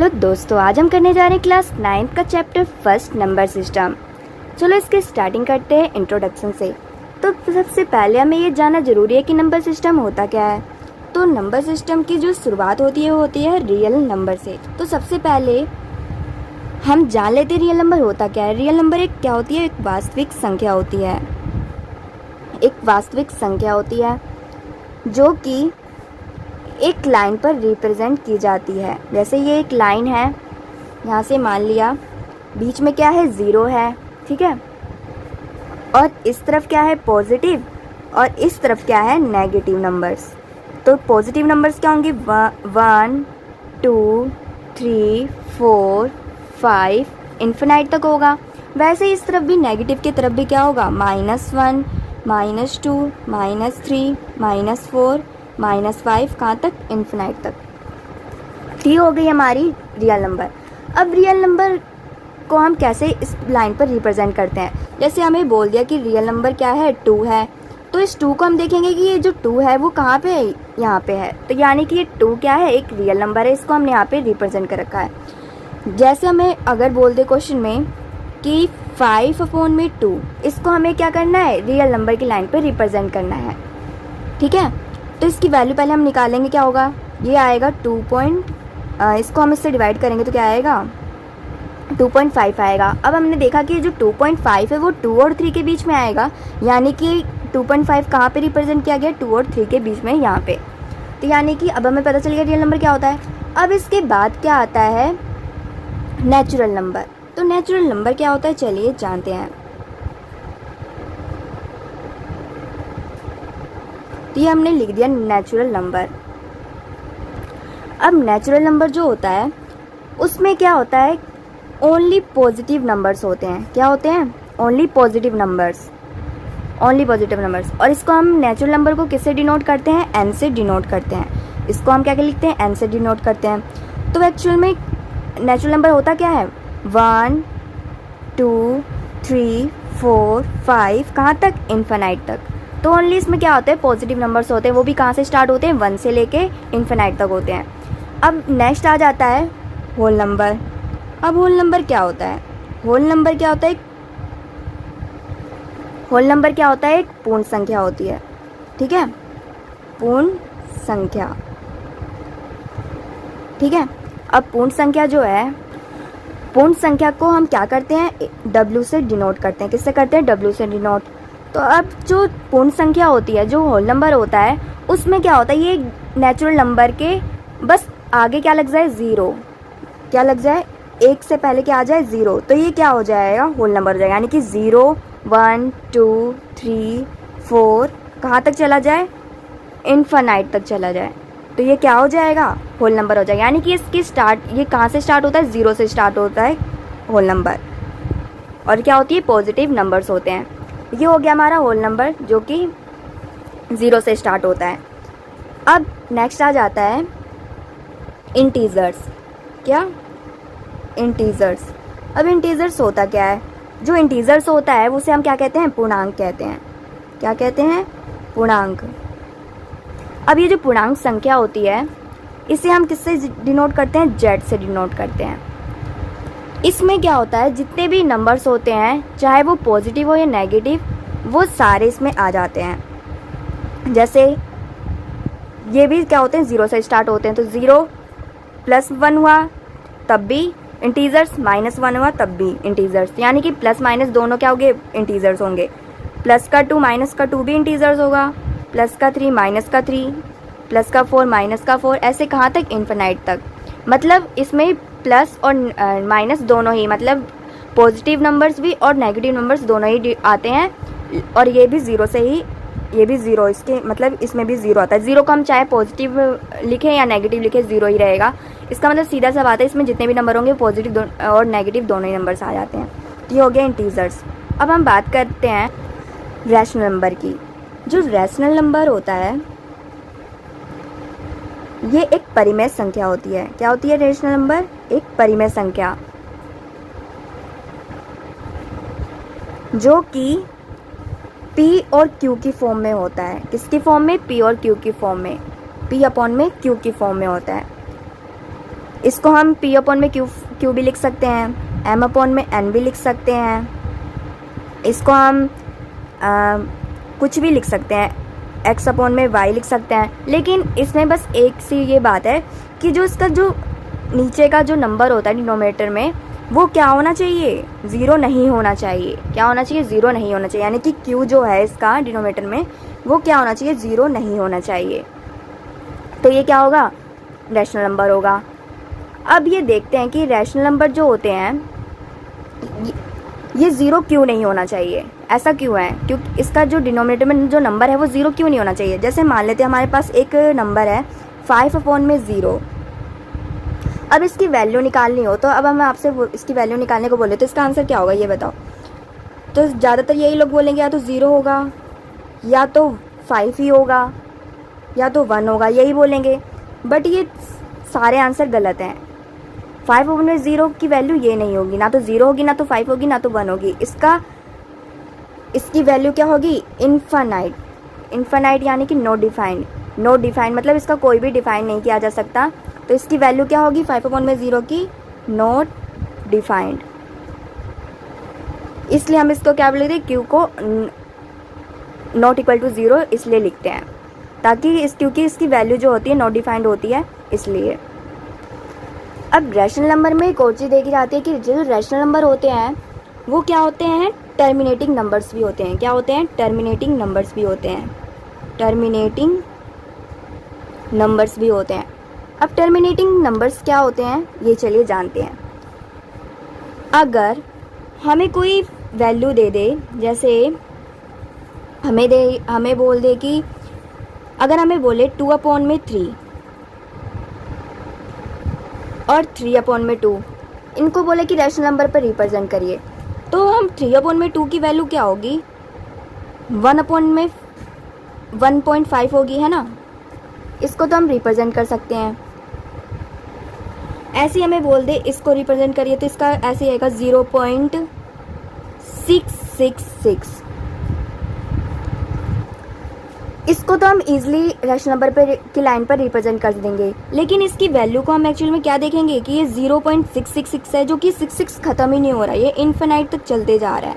Hello दोस्तों, आज हम करने जा रहे हैं क्लास 9 का चैप्टर फर्स्ट नंबर सिस्टम। चलो इसके स्टार्टिंग करते हैं इंट्रोडक्शन से। तो सबसे पहले हमें ये जानना ज़रूरी है कि नंबर सिस्टम होता क्या है। तो नंबर सिस्टम की जो शुरुआत होती है वो होती है रियल नंबर से। तो सबसे पहले हम जान लेते हैं रियल नंबर होता क्या है। रियल नंबर एक क्या होती है, एक वास्तविक संख्या होती है। एक वास्तविक संख्या होती है जो कि एक लाइन पर रिप्रेजेंट की जाती है। जैसे ये एक लाइन है, यहाँ से मान लिया बीच में क्या है, ज़ीरो है, ठीक है, और इस तरफ क्या है, पॉजिटिव, और इस तरफ क्या है, नेगेटिव नंबर्स। तो पॉजिटिव नंबर्स क्या होंगे, 1 2 3 4 5 इन्फिनाइट तक होगा। वैसे इस तरफ भी नेगेटिव की तरफ भी क्या होगा, -1 -2 -3 -4 -5 कहाँ तक, इन्फिनाइट तक। ये हो गई हमारी रियल नंबर। अब रियल नंबर को हम कैसे इस लाइन पर रिप्रेजेंट करते हैं। जैसे हमें बोल दिया कि रियल नंबर क्या है, 2 है, तो इस 2 को हम देखेंगे कि ये जो 2 है वो कहाँ पे है, यहाँ पे है। तो यानी कि ये 2 क्या है, एक रियल नंबर है, इसको हमने यहाँ पे रिप्रेजेंट कर रखा है। जैसे हमें अगर बोल दे क्वेश्चन में कि 5/2, इसको हमें क्या करना है, रियल नंबर की लाइन पर रिप्रेजेंट करना है, ठीक है। तो इसकी वैल्यू पहले हम निकालेंगे, क्या होगा, ये आएगा इसको हम इससे डिवाइड करेंगे तो क्या आएगा, 2.5 आएगा। अब हमने देखा कि जो 2.5 है वो 2 और 3 के बीच में आएगा, यानी कि 2.5 कहाँ पे रिप्रेजेंट किया गया, 2 और 3 के बीच में, यहाँ पे। तो यानी कि अब हमें पता चल गया रियल नंबर क्या होता है। अब इसके बाद क्या आता है, नेचुरल नंबर। तो नेचुरल नंबर क्या होता है, चलिए जानते हैं। तो ये हमने लिख दिया नेचुरल नंबर। अब नेचुरल नंबर जो होता है उसमें क्या होता है, ओनली पॉजिटिव नंबर्स होते हैं। क्या होते हैं, only positive numbers, only positive numbers. और इसको हम नेचुरल नंबर को किससे डिनोट करते हैं, एन से डिनोट करते हैं। इसको हम क्या लिखते हैं, एन से डिनोट करते हैं। तो एक्चुअल में नेचुरल नंबर होता क्या है, 1 2 3 4 5 कहाँ तक, इन्फिनाइट तक। तो ओनली इसमें क्या होता है, पॉजिटिव नंबर्स होते हैं, वो भी कहाँ से स्टार्ट होते हैं, 1 से लेके इन्फिनाइट तक होते हैं। अब नेक्स्ट आ जाता है होल नंबर। अब होल नंबर क्या होता है, होल नंबर क्या होता है, होल नंबर क्या होता है, एक पूर्ण संख्या होती है, ठीक है, पूर्ण संख्या, ठीक है। अब पूर्ण संख्या जो है, पूर्ण संख्या को हम क्या करते हैं, W से डिनोट करते हैं। किससे करते हैं, W से डिनोट। तो अब जो पूर्ण संख्या होती है, जो होल नंबर होता है, उसमें क्या होता है, ये नेचुरल नंबर के बस आगे क्या लग जाए, ज़ीरो, क्या लग जाए, एक से पहले क्या आ जाए, ज़ीरो। तो ये क्या हो जाएगा, होल नंबर हो जाएगा। यानी कि 0 1 2 3 4 कहाँ तक चला जाए, इन्फिनाइट तक चला जाए। तो ये क्या हो जाएगा, होल नंबर हो जाएगा। यानी कि इसकी स्टार्ट, ये कहाँ से स्टार्ट होता है, 0 से स्टार्ट होता है होल नंबर, और क्या होती है, पॉजिटिव नंबर्स होते हैं। ये हो गया हमारा होल नंबर जो कि 0 से स्टार्ट होता है। अब नेक्स्ट आ जाता है इंटीजर्स। क्या, इंटीजर्स। अब इंटीजर्स होता क्या है, जो इंटीजर्स होता है उसे हम क्या कहते हैं, पूर्णांक कहते हैं। क्या कहते हैं, पूर्णांक। अब ये जो पूर्णांक संख्या होती है, इसे हम किससे डिनोट करते हैं, जेड से डिनोट करते हैं। इसमें क्या होता है, जितने भी नंबर्स होते हैं, चाहे वो पॉजिटिव हो या नेगेटिव, वो सारे इसमें आ जाते हैं। जैसे ये भी क्या होते हैं, 0 से स्टार्ट होते हैं। तो 0 +1 हुआ तब भी इंटीजर्स, -1 हुआ तब भी इंटीजर्स। यानी कि प्लस माइनस दोनों क्या होंगे, इंटीजर्स होंगे। प्लस का 2 माइनस का 2 भी इंटीजर्स होगा। प्लस का 3 माइनस का 3, प्लस का 4 माइनस का 4, ऐसे कहाँ तक, इन्फिनाइट तक। मतलब इसमें प्लस और माइनस दोनों ही, मतलब पॉजिटिव नंबर्स भी और नेगेटिव नंबर्स दोनों ही आते हैं। और ये भी 0 से ही, ये भी 0, इसके मतलब इसमें भी 0 आता है। 0 को हम चाहे पॉजिटिव लिखें या नेगेटिव लिखें, 0 ही रहेगा। इसका मतलब सीधा सा बात है, इसमें जितने भी नंबर होंगे पॉजिटिव और नेगेटिव दोनों ही नंबर्स आ जाते हैं। ये हो गया इंटीजर्स। अब हम बात करते हैं रैशनल नंबर की। जो रैशनल नंबर होता है, ये एक परिमेय संख्या होती है। क्या होती है रैशनल नंबर, एक परिमेय संख्या, जो कि P और Q की फॉर्म में होता है। किसकी फॉर्म में, P और Q की फॉर्म में, P/Q की फॉर्म में होता है। इसको हम p अपॉन में q भी लिख सकते हैं, m अपॉन में n भी लिख सकते हैं, इसको हम कुछ भी लिख सकते हैं, x अपॉन में y लिख सकते हैं। लेकिन इसमें बस एक सी ये बात है कि जो इसका जो नीचे का जो नंबर होता है डिनोमिनेटर में, वो क्या होना चाहिए, ज़ीरो नहीं होना चाहिए। क्या होना चाहिए, ज़ीरो नहीं होना चाहिए। यानी कि q जो है इसका डिनोमिनेटर में, वो क्या होना चाहिए, ज़ीरो नहीं होना चाहिए। तो ये क्या होगा, रैशनल नंबर होगा। अब ये देखते हैं कि रैशनल नंबर जो होते हैं ये ज़ीरो क्यों नहीं होना चाहिए। ऐसा क्यों है, क्योंकि इसका जो डिनोमिनेटर में जो नंबर है वो ज़ीरो क्यों नहीं होना चाहिए। जैसे मान लेते हैं हमारे पास एक नंबर है 5 अपॉन में 0। अब इसकी वैल्यू निकालनी हो तो अब हम आपसे इसकी वैल्यू निकालने को बोले तो इसका आंसर क्या होगा ये बताओ। तो ज़्यादातर यही लोग बोलेंगे या तो 0 होगा, या तो 5 ही होगा, या तो 1 होगा, यही बोलेंगे। बट ये सारे आंसर गलत हैं। 5 अपॉन में 0 की वैल्यू ये नहीं होगी, ना तो 0 होगी, ना तो 5 होगी, ना तो 1 होगी। इसकी वैल्यू क्या होगी, इनफाइनाइट। इनफाइनाइट यानी कि नो डिफाइंड। नो डिफाइंड मतलब इसका कोई भी डिफाइन नहीं किया जा सकता। तो इसकी वैल्यू क्या होगी 5 अपॉन में 0 की, नॉट डिफाइंड। इसलिए हम इसको क्या बोलते हैं, क्यू को नॉट इक्वल टू 0 इसलिए लिखते हैं, ताकि क्योंकि इसकी वैल्यू जो होती है नॉट डिफाइंड होती है इसलिए। अब रैशनल नंबर में एक और चीज़ देखी जाती है कि जो रैशनल नंबर होते हैं वो क्या होते हैं, टर्मिनेटिंग नंबर्स भी होते हैं। क्या होते हैं, टर्मिनेटिंग नंबर्स भी होते हैं। टर्मिनेटिंग नंबर्स भी होते हैं। अब टर्मिनेटिंग नंबर्स क्या होते हैं ये चलिए जानते हैं। अगर हमें कोई वैल्यू दे दे, जैसे हमें बोल दे कि अगर हमें बोले 2 अपॉन में 3 और 3 अपॉन में 2, इनको बोले कि रैशनल नंबर पर रिप्रेजेंट करिए, तो हम 3 अपॉन में 2 की वैल्यू क्या होगी, 1 अपॉन में 1.5 होगी, है ना। इसको तो हम रिप्रेजेंट कर सकते हैं। ऐसे हमें बोल दे इसको रिप्रेजेंट करिए तो इसका ऐसे आएगा 0.666। इसको तो हम इजीली रैशनल नंबर पर की लाइन पर रिप्रेजेंट कर देंगे। लेकिन इसकी वैल्यू को हम एक्चुअल में क्या देखेंगे कि ये 0.666 है, जो कि 66 ख़त्म ही नहीं हो रहा है, ये इन्फिनाइट तक चलते जा रहा है।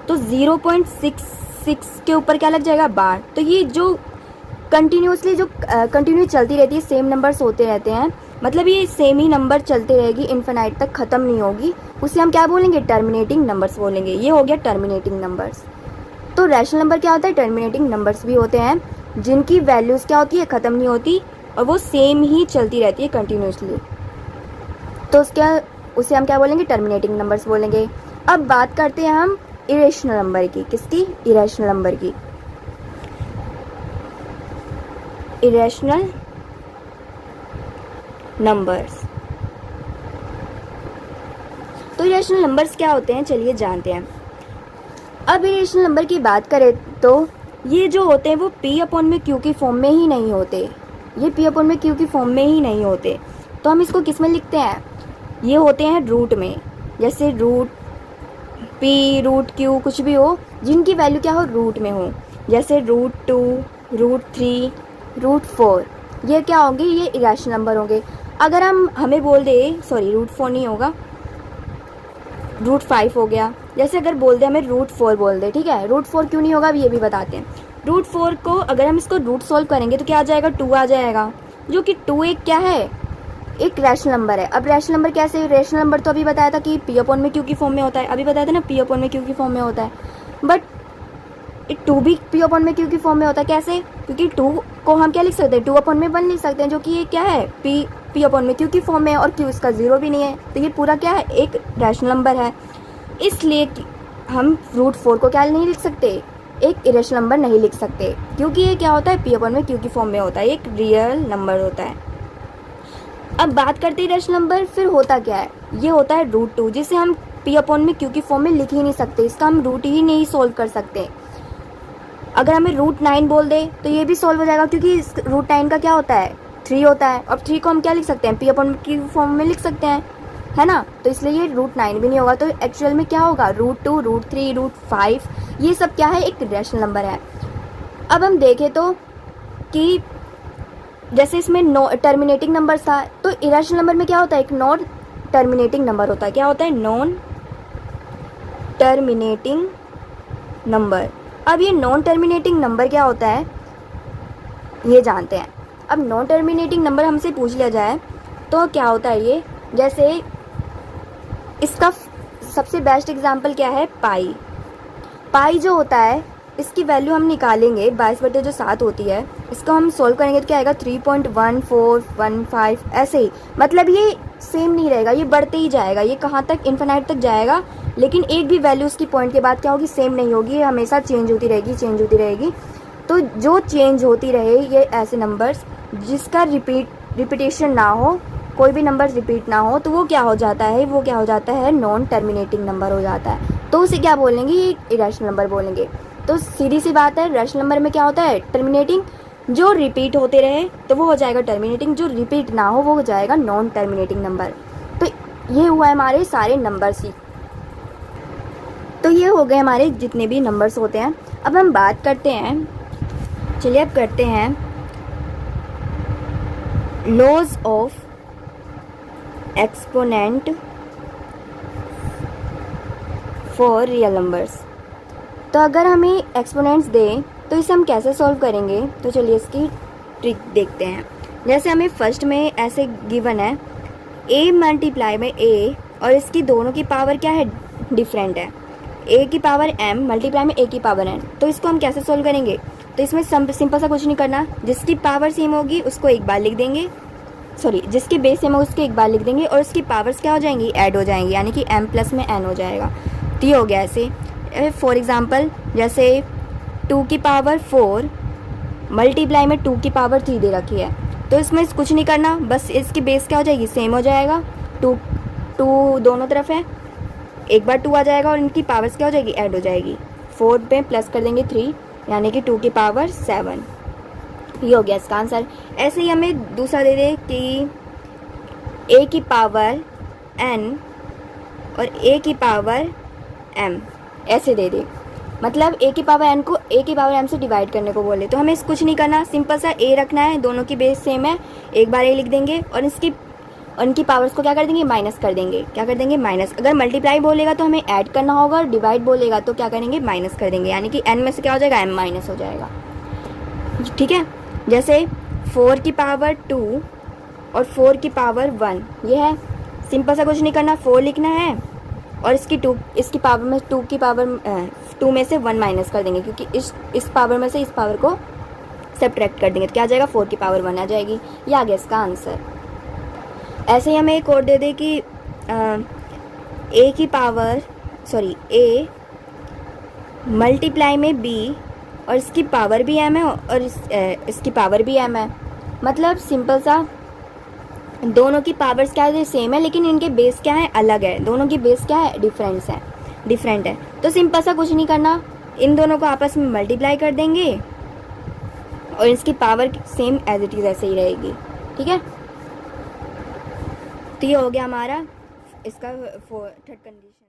तो 0.66 के ऊपर क्या लग जाएगा, बार। तो ये जो कंटिन्यूसली जो कंटिन्यू चलती रहती है, सेम नंबर्स होते रहते हैं, मतलब ये सेम ही नंबर चलते रहेगी, इन्फिनाइट तक ख़त्म नहीं होगी, उसे हम क्या बोलेंगे, टर्मिनेटिंग नंबर्स बोलेंगे। ये हो गया टर्मिनेटिंग नंबर्स। तो रैशनल नंबर क्या होता है, टर्मिनेटिंग नंबर्स भी होते हैं, जिनकी वैल्यूज़ क्या होती है, ख़त्म नहीं होती और वो सेम ही चलती रहती है कंटिन्यूसली। तो उसे हम क्या बोलेंगे, टर्मिनेटिंग नंबर्स बोलेंगे। अब बात करते हैं हम इरेशनल नंबर की। किसकी, इरेशनल नंबर की। Irrational numbers. तो इरेशनल नंबर्स क्या होते हैं चलिए जानते हैं। अब इरेशनल नंबर की बात करें तो ये जो होते हैं वो p अपॉन में q की फॉर्म में ही नहीं होते। ये p अपॉन में q की फॉर्म में ही नहीं होते। तो हम इसको किस में लिखते हैं, ये होते हैं रूट में। जैसे रूट p, रूट q कुछ भी हो, जिनकी वैल्यू क्या हो, रूट में हो। जैसे रूट 2, रूट 3, रूट 4, ये क्या होंगे, ये इरेशनल नंबर होंगे। अगर हमें बोल दे, सॉरी रूट 4 नहीं होगा, रूट 5 हो गया। जैसे अगर बोल दे हमें रूट 4 बोल दे, ठीक है, रूट 4 क्यों नहीं होगा अब ये भी बताते हैं। रूट 4 को अगर हम इसको रूट सॉल्व करेंगे तो क्या आ जाएगा, 2 आ जाएगा, जो कि 2 एक क्या है, एक रैशनल नंबर है। अब रैशनल नंबर कैसे, रैशनल नंबर तो अभी बताया था कि p अपॉन में q की फॉर्म में होता है, अभी बताया था ना p अपॉन में q की फॉर्म में होता है। बट 2 भी p अपॉन में q की फॉर्म में होता है। कैसे, क्योंकि 2 को हम क्या लिख सकते हैं, 2 अपॉन में 1 लिख सकते हैं, जो कि ये क्या है, p अपॉन में q की फॉर्म में है, और q इसका 0 भी नहीं है। तो ये पूरा क्या है, एक रैशनल नंबर है। इसलिए हम रूट 4 को क्या नहीं लिख सकते, एक इरेशनल नंबर नहीं लिख सकते, क्योंकि ये क्या होता है, p अपॉन में q की फॉर्म में होता है, एक रियल नंबर होता है। अब बात करते हैं इरेशनल नंबर, फिर होता क्या है, ये होता है रूट 2, जिसे हम p अपॉन में q की फॉर्म में लिख ही नहीं सकते, इसका हम रूट ही नहीं सोल्व कर सकते। अगर हमें रूट 9 बोल दे तो ये भी सोल्व हो जाएगा, क्योंकि रूट 9 का क्या होता है, 3 होता है। अब 3 को हम क्या लिख सकते हैं, p अपॉन में q की फॉर्म में लिख सकते हैं, है ना। तो इसलिए ये रूट 9 भी नहीं होगा। तो एक्चुअल में क्या होगा, रूट 2, रूट 3, रूट 5, ये सब क्या है, एक रैशनल नंबर है। अब हम देखें तो कि जैसे इसमें नो टर्मिनेटिंग नंबर था, तो इरेशनल नंबर में क्या होता है, एक नॉन टर्मिनेटिंग नंबर होता है। क्या होता है, नॉन टर्मिनेटिंग नंबर। अब ये नॉन टर्मिनेटिंग नंबर क्या होता है ये जानते हैं। अब नॉन टर्मिनेटिंग नंबर हमसे पूछ लिया जाए तो क्या होता है ये, जैसे इसका सबसे बेस्ट एग्जांपल क्या है, पाई। पाई जो होता है इसकी वैल्यू हम निकालेंगे 22/7 होती है, इसको हम सोल्व करेंगे तो क्या आएगा 3.1415 ऐसे ही। मतलब ये सेम नहीं रहेगा, ये बढ़ते ही जाएगा, ये कहाँ तक, इन्फिनाइट तक जाएगा, लेकिन एक भी वैल्यू उसकी पॉइंट के बाद क्या होगी, सेम नहीं होगी, ये हमेशा चेंज होती रहेगी, चेंज होती रहेगी। तो जो चेंज होती रहे ये ऐसे नंबर्स जिसका रिपीटेशन ना हो, कोई भी नंबर रिपीट ना हो, तो वो क्या हो जाता है, वो क्या हो जाता है, नॉन टर्मिनेटिंग नंबर हो जाता है। तो उसे क्या बोलेंगे, ये इरेशनल नंबर बोलेंगे। तो सीधी सी बात है, रैशनल नंबर में क्या होता है, टर्मिनेटिंग। जो रिपीट होते रहे तो वो हो जाएगा टर्मिनेटिंग, जो रिपीट ना हो वो हो जाएगा नॉन टर्मिनेटिंग नंबर। तो ये हुआ हमारे सारे नंबर्स ही। तो ये हो गए हमारे जितने भी नंबर्स होते हैं। अब हम बात करते हैं, चलिए अब करते हैं laws of exponent for real numbers. तो अगर हमें एक्सपोनेंट्स दें तो इसे हम कैसे सॉल्व करेंगे, तो चलिए इसकी ट्रिक देखते हैं। जैसे हमें फर्स्ट में ऐसे गिवन है a मल्टीप्लाई में a, और इसकी दोनों की पावर क्या है, डिफरेंट है, a की पावर m मल्टीप्लाई में a की पावर n। तो इसको हम कैसे सॉल्व करेंगे, तो इसमें सिंपल सा कुछ नहीं करना, जिसकी पावर सेम होगी उसको एक बार लिख देंगे, सॉरी जिसकी बेस सेम होगी उसको एक बार लिख देंगे, और उसकी पावर्स क्या हो जाएंगी, ऐड हो जाएंगी, यानी कि m प्लस में n हो जाएगा। तो ये हो गया ऐसे। फॉर एग्ज़ाम्पल जैसे 2 की पावर 4 मल्टीप्लाई में 2 की पावर 3 दे रखी है, तो इसमें कुछ नहीं करना, बस इसकी बेस क्या हो जाएगी, सेम हो जाएगा, 2 दोनों तरफ है, एक बार 2 आ जाएगा और इनकी पावर्स क्या हो जाएगी, ऐड हो जाएगी। 4 पे प्लस कर देंगे 3, यानी कि 2 की पावर 7। ये हो गया इसका आंसर। ऐसे ही हमें दूसरा दे दे कि a की पावर n और a की पावर m, ऐसे दे दे, मतलब a की पावर n को a की पावर m से डिवाइड करने को बोले, तो हमें कुछ नहीं करना, सिंपल सा a रखना है, दोनों की बेस सेम है, एक बार a लिख देंगे और उनकी पावर्स को क्या कर देंगे, माइनस कर देंगे। क्या कर देंगे, माइनस। अगर मल्टीप्लाई बोलेगा तो हमें ऐड करना होगा, और डिवाइड बोलेगा तो क्या करेंगे, माइनस कर देंगे, यानी कि n में से क्या हो जाएगा, m माइनस हो जाएगा। ठीक है, जैसे 4 की पावर 2 और 4 की पावर 1, ये है, सिंपल सा कुछ नहीं करना, 4 लिखना है और इसकी पावर में 2 की पावर 2 में से 1 माइनस कर देंगे, क्योंकि इस पावर में से इस पावर को सब्ट्रैक्ट कर देंगे, तो क्या आ जाएगा, 4 की पावर 1 आ जाएगी। ये आ गया इसका आंसर। ऐसे ही हमें एक और दे दे कि a मल्टीप्लाई में b और इसकी पावर भी m है और इसकी पावर भी m है, मतलब सिंपल सा दोनों की पावर्स क्या है, सेम है, लेकिन इनके बेस क्या है, अलग है, दोनों की बेस क्या है, डिफरेंट है। तो सिंपल सा कुछ नहीं करना, इन दोनों को आपस में मल्टीप्लाई कर देंगे और इसकी power same as it is ऐसे ही रहेगी। ठीक है, तो ये हो गया हमारा इसका थर्ड कंडीशन।